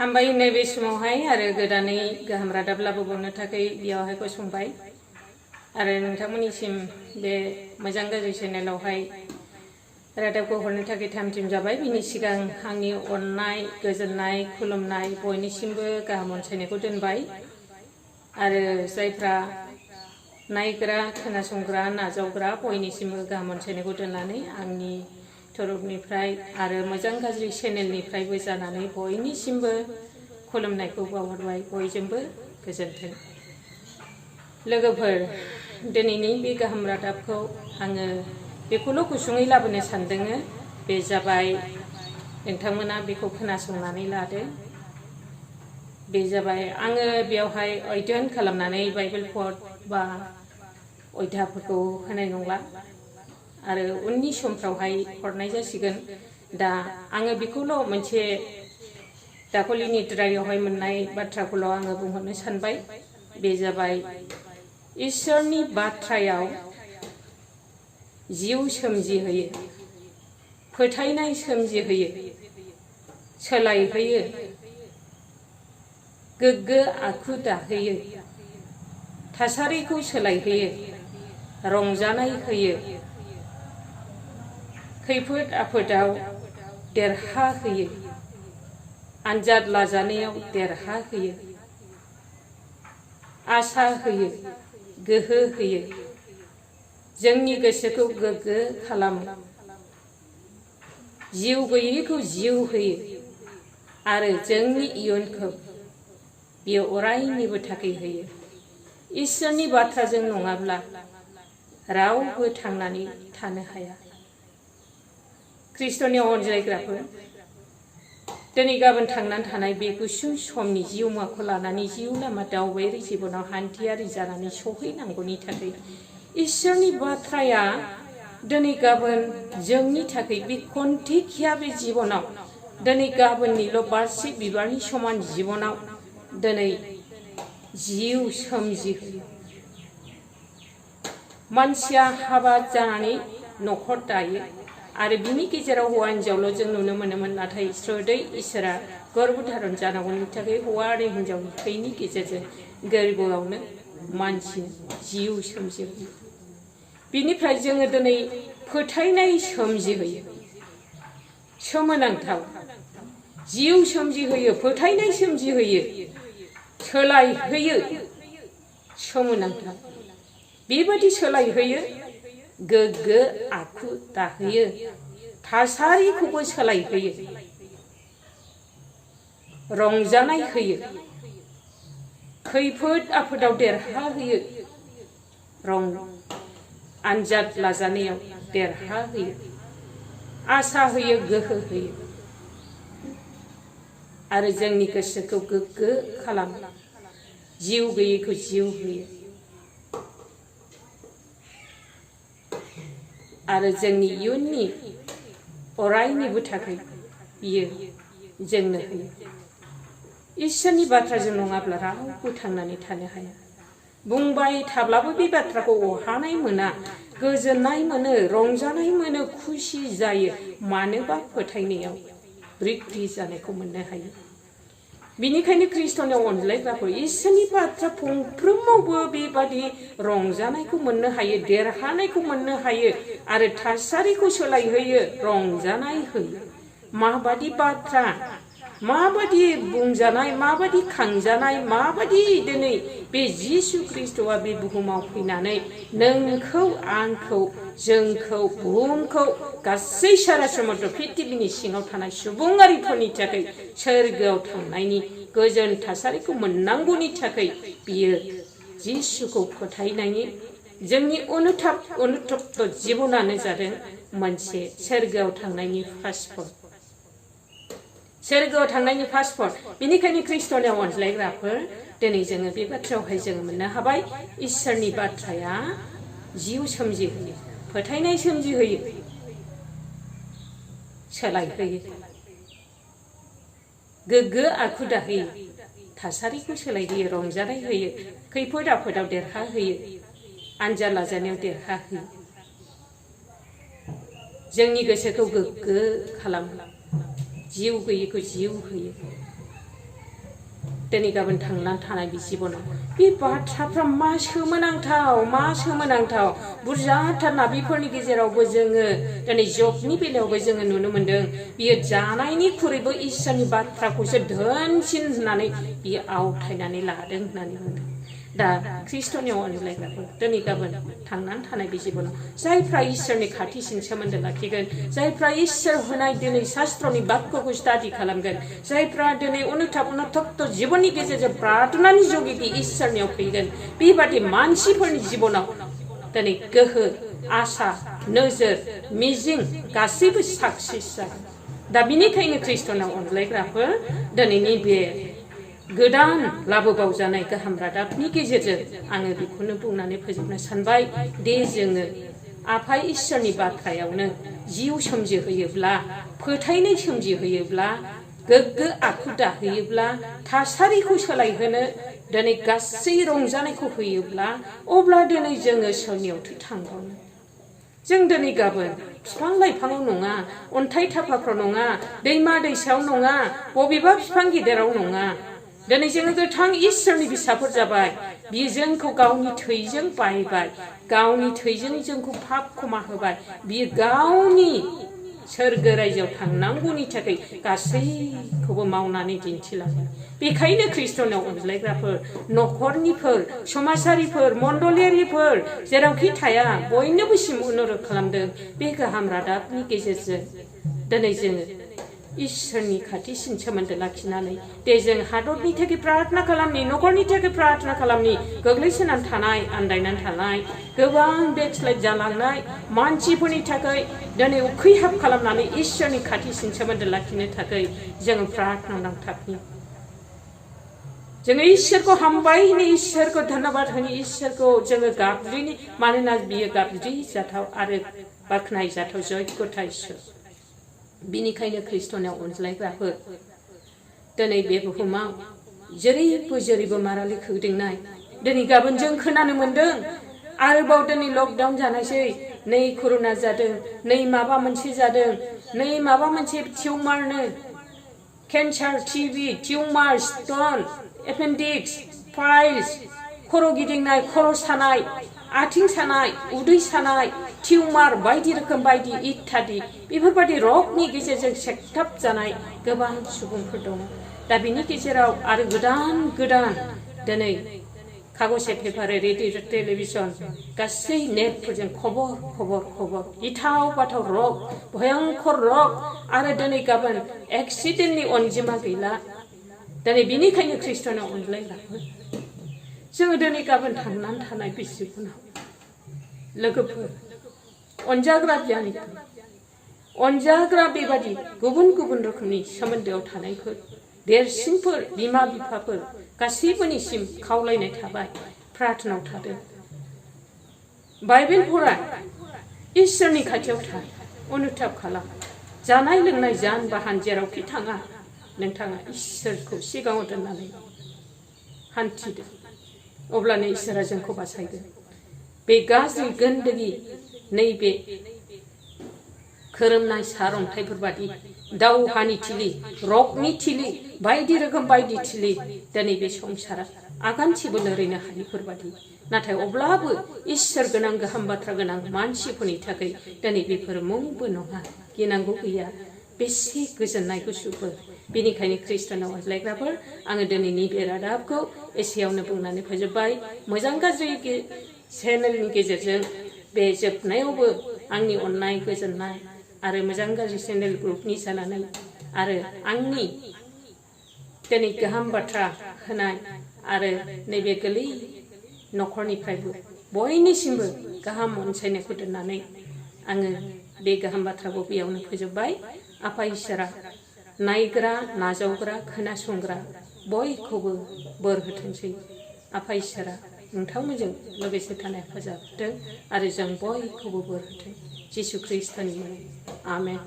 हामबाय नैबे समावहाय आरो गोदानै गाहाम रादाब लाबोबावनो थाखाय बेयावहाय गसंबाय आरो नोंथांमोननिसिम बे मोजां गाज्रि चेनेलावहाय रादाबखौ हरनो थाखाय थामथिम जाबाय। बिनि सिगां आंनि अननाय गोजोननाय खुलुमनाय बयनिसिमबो गाहाम अनसायनायखौ दोनबाय आरो जायफ्रा नायग्रा खोनासंग्रा नाजावग्रा बयनिसिमबो गाहाम अनसायनायखौ दोननानै आंनि तरफनिफ्राय आरो मोजां गाज्रि चेनेलनिफ्रायबो जानानै बयनिसिमबो खुलुमनायखौ बावहरबाय। बयजोंबो गोजोन्थों। लोगोफोर, दिनैनि बे गाहाम रादाबखौ आङो बेखौल' गुसुङै लाबोनो सानदों। बे जाबाय, नोंथांमोना बेखौ खोनासंनानै लादो। बे जाबाय, आङो बेयावहाय अध्ययन खालामनानै बाइबेल पद बा अयधाफोरखौ होनाय नंला आरो उननि समफ्रावहाय हरनाय जासिगोन। दा आङो बेखौल' मोनसे दाखलिनि द्रायावहाय मोननाय बाथ्राखौल' आङो बुंहरनो सानबाय। बे जाबाय, इसोरनि बाथ्रायाव जिउ सोमजिहोयो, फोथायनाय सोमजिहोयो, सोलायहोयो, गोग्गो आखु दाहोयो, थासारिखौ सोलायहोयो, रंजानाय होयो, खैफोद आफोदाव देरहाहोयो, आनजाद लाजानायाव देरहाहोयो, आसा होयो, गोहो होयो, जोंनि गोसोखौ गोग्गो खालामो, जिउ गैयैखौ जिउ होयो आरो जोंनि इयुनखौ बियो अरायनिबो थाखाय होयो। इसोरनि बाथ्राजों नङाब्ला रावबो थांनानै थानो हाया। ख्रिस्ट'नि अनजायग्राफोर, दिनै गाबोन थांनानै थानाय बे गुसुं समनि जिउमाखौ लानानै जिउ लामा दावबायारि जिबनाव हान्थियारि जानानै सहैनांगौनि थाखाय इसोरनि बाथ्राया दिनै गाबोन जोंनि थाखाय बे खन्थेखिया बे जिबनाव दिनै गाबोननिल' बारसे बिबारनि समान जिबनाव दिनै जिउ सोमजिहोयो। मानसिया हाबा जानानै न'खर दायो आरो बिनि गेजेराव हौवा हिन्जावल' जों नुनो मोनोमोन। नाथाय स्रोदै इसोरा गर्भ धारन जानांगौनि थाखाय हौवा आरो हिन्जावनि थैनि गेजेरजों गोरबोआवनो मानसिनो जिउ सोमजिहोयो। बिनिफ्राय जोङो दिनै फोथायनाय सोमजिहोयो। सोमोनांथाव जिउ सोमजिहोयो, फोथायनाय सोमजिहोयो, सोलायहोयो। सोमोनांथाव बेबादि सोलायहोयो, गोग्गो आखु दाहोयो, थासारिखौबो सोलायहोयो, रंजानाय होयो, खैफोद आफोदाव देरहाहोयो, आनजाद लाजानायाव देरहाहोयो, आसा होयो, गोहो होयो आरो जोंनि गोसोखौ गोग्गो खालामो, जिउ गैयैखौ जिउ होयो आरो जोंनि इयुननि अरायनिबो थाखाय बियो जोंनो होयो। इसोरनि बाथ्राजों नङाब्ला रावबो थांनानै थानो हाया। बुंबाय थाब्लाबो बे बाथ्राखौ अहानाय मोना, गोजोननाय मोनो, रंजानाय मोनो, खुसि जायो। मानोबा फोथायनायाव बृद्धि जानायखौ मोननो हायो। बिनिखायनो ख्रिस्ट'नि अनज्लायग्राफोर, इसोरनि बाथ्रा फंफ्रोमावबो बेबादि रंजानायखौ मोननो हायो, देरहानायखौ मोननो हायो आरो थासारिखौ सोलायहोयो, रंजानाय होयो। माबादि बाथ्रा, माबादि बुंजानाय, माबादि खांजानाय, माबादि दिनै बे जिसु ख्रिस्ट'आ बे बुहुमाव फैनानै नोंखौ, आंखौ, जोंखौ, बुहुमखौ, गासै सारा समुद्र पृथिबिनि सिङाव थानाय सुबुङारिफोरनि थाखाय सोरगोआव थांनायनि गोजोन थासारिखौ मोननांगौनि थाखाय बियो जिसुखौ फोथायनायनि जोंनि अनुतप्त जिबनानो जादों मोनसे सोरगोआव थांनायनि पासपर्ट। सोरगोआव थांनायनि पासपर्ट। बेनिखायनो ख्रिस्ट'नि अनज्लायग्राफोर, दिनै जोङो बे बाथ्रायावहाय जोङो मोननो हाबाय, इसोरनि बाथ्राया जिउ सोमजिहोयो, फोथायनाय सोमजिहोयो, सोलायहोयो, गोग्गो आखु दाहोयो, थासारिखौ सोलायहोयो, रंजानाय होयो, खैफोद आफोदाव देरहाहोयो, आनजाद लाजानायाव देरहाहोयो, जोंनि गोसोखौ गोग्गो खालामो, जिउ गैयैखौ जिउ होयो, दिनै गाबोन थांनानै थानाय बे जिबनाव बे बाथ्राफ्रा मा सोमोनांथाव बुरजाथार ना बेफोरनि गेजेरावबो जोङो दिनै जबनि बेलायावबो जोङो नुनो मोन्दों बियो जानायनिख्रुइबो इसोरनि बाथ्राखौसो धोनसिन होननानै बियो आवथायनानै लादों होननानै बुंदों। दा ख्रिस्ट'नियाव अनज्लायग्राफोर दिनै गाबोन थांनानै थानाय बे जिबनाव जायफ्रा इसोरनि खाथिसिन सोमोन्दो लाखिगोन, जायफ्रा इसोर होनाय दिनै शास्त्रनि बाक्यखौ स्टाडि खालामगोन, जायफ्रा दिनै अनुथप्त जिबननि गेजेरजों प्रार्थनानि जुगिदि इसोरनियाव फैगोन, बेबादि मानसिफोरनि जिबनाव दिनै गोहो, आसा, नोजोर, मिजिं गासैबो साक्सेस जागोन। दा बिनिखायनो ख्रिस्ट'नाव अनज्लायग्राफोर दिनैनि बे गोदान लाबोबावजानाय गाहाम रादाबनि गेजेरजों आङो बेखौनो बुंनानै फोजोबनो सानबाय दे जोङो आफा इसोरनि बाथ्रायावनो जिउ सोमजिहोयोब्ला, फोथायनाय सोमजिहोयोब्ला, गोग्गो आखु दाहोयोब्ला, थासारिखौ सोलायहोनो दिनै गासै रंजानायखौ होयोब्ला अब्ला दिनै जोङो सोरनियावथो थांबावनो? जों दिनै गाबोन बिफां लाइफाङाव नङा, अन्थाइ थाफाफ्राव नङा, दैमा दैसायाव नङा, बबेबा बिफां गिदिराव नङा, दिनै जोङो गोथां इसोरनि फिसाफोर जाबाय। बियो जोंखौ गावनि थैजों बायबाय, गावनि थैजों जोंखौ पाप क्षमा होबाय। बियो गावनि सोरगो रायजोआव थांनांगौनि थाखाय गासैखौबो मावनानै दिन्थिलांबाय। बेखायनो ख्रिस्ट'नाव अनज्लायग्राफोर, न'खरनिफोर, समाजारिफोर, मण्डलियारिफोर जेरावखि थाया बयनोबोसिम अनुरोध खालामदों बे गाहाम रादाबनि गेजेरजों दिनै जोङो इसोरनि खाथिसिन सोमोन्दो लाखिनानै दे जों हादरनि थाखाय प्रार्थना खालामनि, न'खरनि थाखाय प्रार्थना खालामनि, गोग्लैसोनानै थानाय, आन्दायनानै थानाय, गोबां बेकस्लाइड जालांनाय मानसिफोरनि थाखाय दिनै उखैहाब खालामनानै इसोरनि खाथिसिन सोमोन्दो लाखिनो थाखाय जोङो प्रार्थना नांथाबनि। जोङो इसोरखौ हामबाय होनो, इसोरखौ धन्यबाद होनो, इसोरखौ जोङो गाबज्रिनि, मानोना बियो गाबज्रिजाथाव आरो बाख्नायजाथाव जग्यथा इसोर। बिनिखायनो ख्रिस्ट'नाव अनज्लायग्राफोर दिनै बे बुहुमाव जेरैबो मारालि खौदिंनाय दिनै गाबोन जों खोनानो मोन्दों। आरोबाव दिनै लकडाउन जानायसै, नै कर'ना जादों, नै माबा मोनसे जादों, नै माबा मोनसे टिउमारनो, cancer, TB, tumour, stone, appendix, piles, खर' गिदिंनाय, खर' सानाय, आथिं सानाय, उदै सानाय, टिउमार बायदि रोखोम बायदि इत्यादि बेफोरबायदि रगनि गेजेरजों सेकथाब जानाय गोबां सुबुंफोर दङ। दा बिनि गेजेराव आरो गोदान दिनै कागजे पेपारे, रेडिअ, टेलिभिसन गासै नेटफोरजों खबर गिथाव बाथाव रग, भयंकर रग आरो दिनै गाबोन एक्सिडेन्टनि अनजिमा गैला। दिनै बिनिखायनो ख्रिस्ट'नाव अनज्लायग्राफोर जोङो दिनै गाबोन थांनानै थानाय बे जिबनाव लोगोफोर, अनजाग्रा गियानिफोर, अनजाग्रा बेबादि गुबुन रोखोमनि सोमोन्दोआव थानायफोर, देरसिनफोर, बिमा बिफाफोर गासैबोनिसिम खावलायनाय थाबाय, प्रार्थनायाव थादों। बाइबेल फराय, इसोरनि खाथियाव था, अनुताप खालाम, जानाय लोंनाय जान बाहान जेरावखि थाङा नोंथाङा इसोरखौ सिगाङाव दोननानै हान्थिदो। अब्लानो इसोरा जोंखौ बासायगोन। बे गाज्रि गन्दगि नैबे खोरोमनाय सारअन्थाइफोर बादि दावहानि थिलि, रगनि थिलि, बायदि रोखोम बायदि थिलि दिनै बे संसारा आगानसेबो लोरैनो हायिफोर बादि, नाथाय अब्लाबो इसोर गोनां गाहाम बाथ्रा गोनां मानसिफोरनि थाखाय दिनै बेफोर मुंबो नङा, गिनांगौ गैया। बेसे गोजोननाय गुसुफोर। बेनिखायनो ख्रिस्ट'नाव अनज्लायग्राफोर आङो दिनैनि बे रादाबखौ एसेयावनो बुंनानै फोजोबबाय। मोजां गाज्रि चेनेलनि गेजेरजों बे जोबनायावबो आंनि अननाय, गोजोननाय आरो मोजां गाज्रि चेनेल ग्रुपनि जानानै आरो आंनि दिनै गाहाम बाथ्रा होनाय आरो नैबे गोरलै न'खरनिफ्रायबो बयनिसिमबो गाहाम अनसायनायखौ दोननानै आङो बे गाहाम बाथ्राखौ बेयावनो फोजोबबाय। आफा इसोरा नायग्रा, नाजावग्रा, खोनासंग्रा बयखौबो बोर होथोंसै। आफा इसोरा नोंथांमोनजों लोगोसे थानाय हेफाजाब होथों आरो जों बयखौबो बोर होथों। जिसु ख्रिस्ट'नि मुङै आमेन।